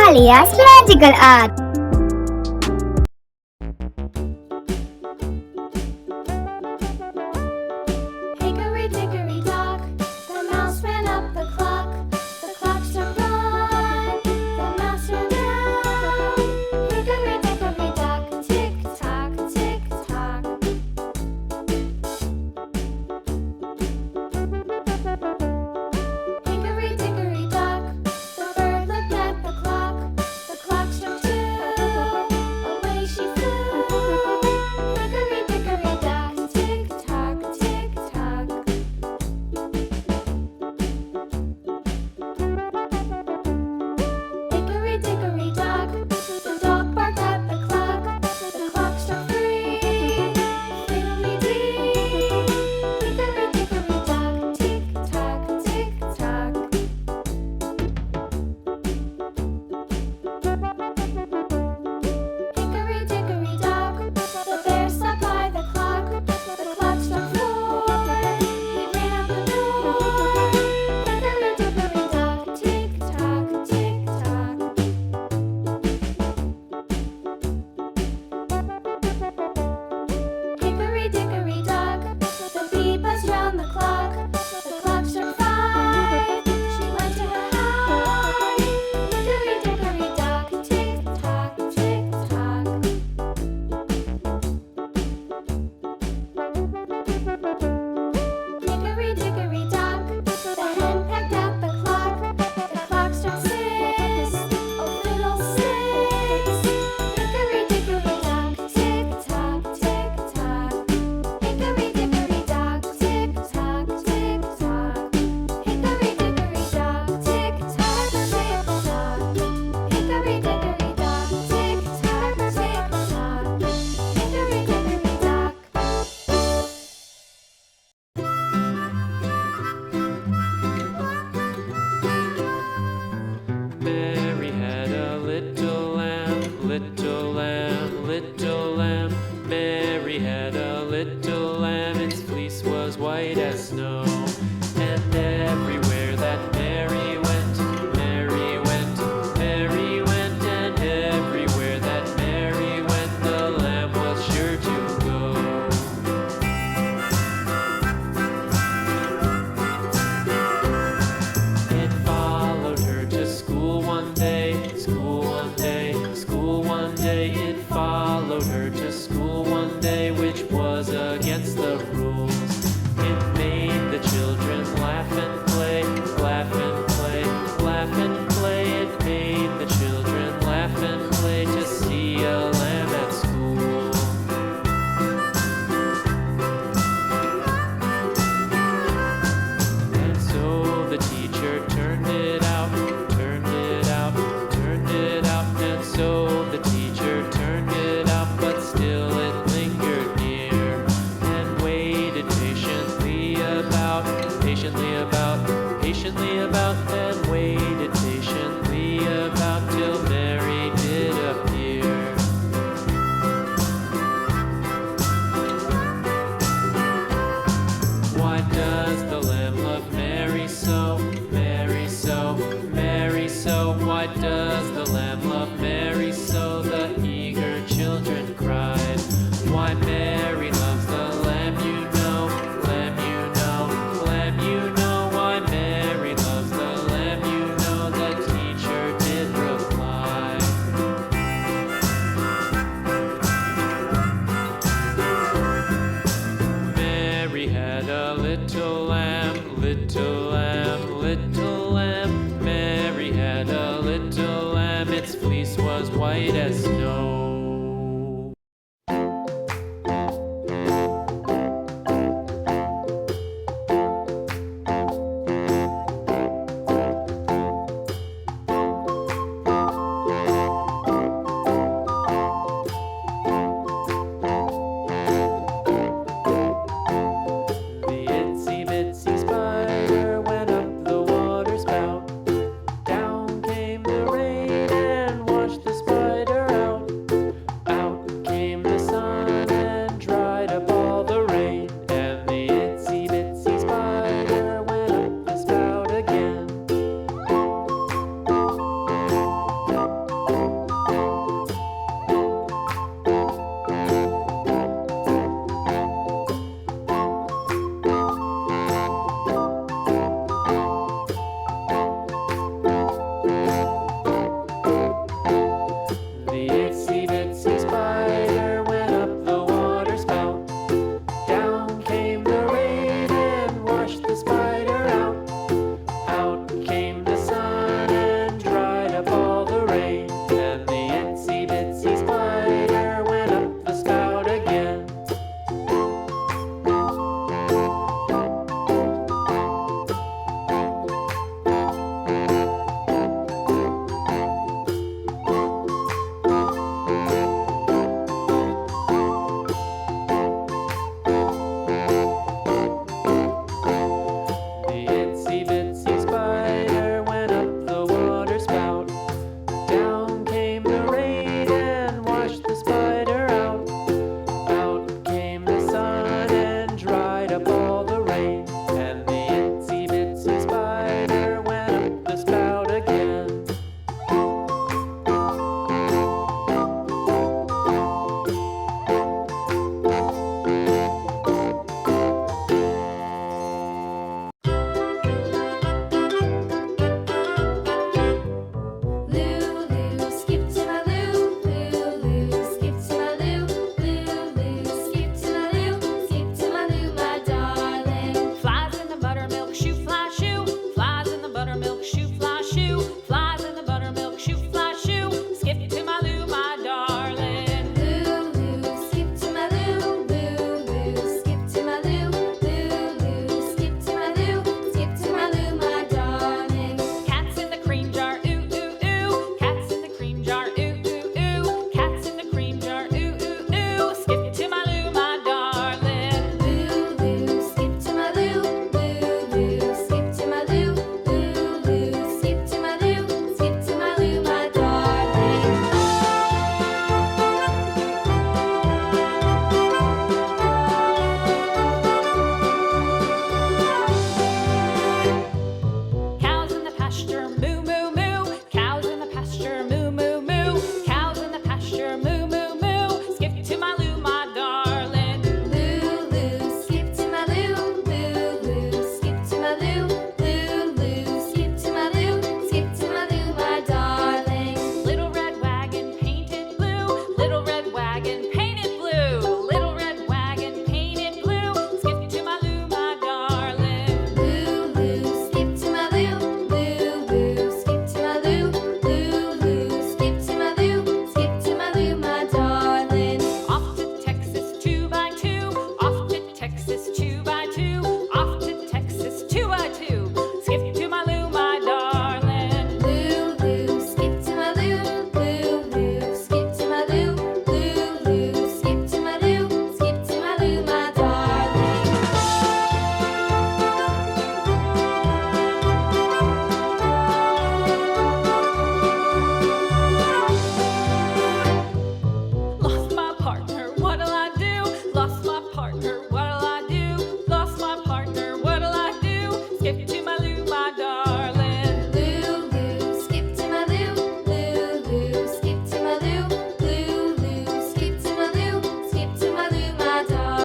alias magical art. Hickory-dickory-dock, the mouse ran up the clock. The clock struck one, the mouse ran down. Hickory-dickory-dock, tick-tock, tick-tock. Hickory-dickory-dock, the bird looked at the clock. The clock struck two, away she flew. Hickory-dickory-dock, tick-tock, tick-tock. Hickory-dickory-dock, the dog barked at the clock. The clock struck three, fiddly-dee. Hickory-dickory-dock, tick-tock, tick-tock. Hickory-dickory-dock, the bear sat by the clock. The clock struck four, he ran out the door. Hickory-dickory-dock, tick-tock, tick-tock. Hickory-dickory-dock, the bee buzzed round the clock. The clock struck five, she went to her hive. Hickory-dickory-dock, tick-tock, tick-tock. Hickory-dickory-dock, the hen pecked at the clock. The clock struck six, oh fiddlesticks. Hickory-dickory-dock, tick-tock, tick-tock. Hickory-dickory-dock, tick-tock, tick-tock. Hickory-dickory-dock, tick-tock, tick-tock. Hickory-dickory-dock, tick-tock, tick-tock. Hickory-dickory-dock. Mary had a little lamb, little lamb, little lamb. Mary had a little lamb, its fleece was white as snow. And everywhere that Mary went, Mary went, Mary went. And everywhere that Mary went, the lamb was sure to go. It followed her to school one day, school one day, school one day. It followed her to school one day, which was against the rules. It made the children laugh and play, laugh and play, laugh and play. It made the children laugh and play to see a lamb at school. And so the teacher turned it out, turned it out, turned it out. And so the teacher turned it out, but still it lingered near and waited patiently about, patiently about, patiently about, and waited patiently about till Mary did appear. Why does the lamb love Mary so, Mary so, Mary so? Why does the lamb love Mary so? The eager children cried. Why Mary loves the lamb, you know, lamb, you know, lamb, you know. Why Mary loves the lamb, you know, the teacher did reply. Mary had a little lamb, little lamb, little lamb. Mary had a little lamb, its fleece was white as snow.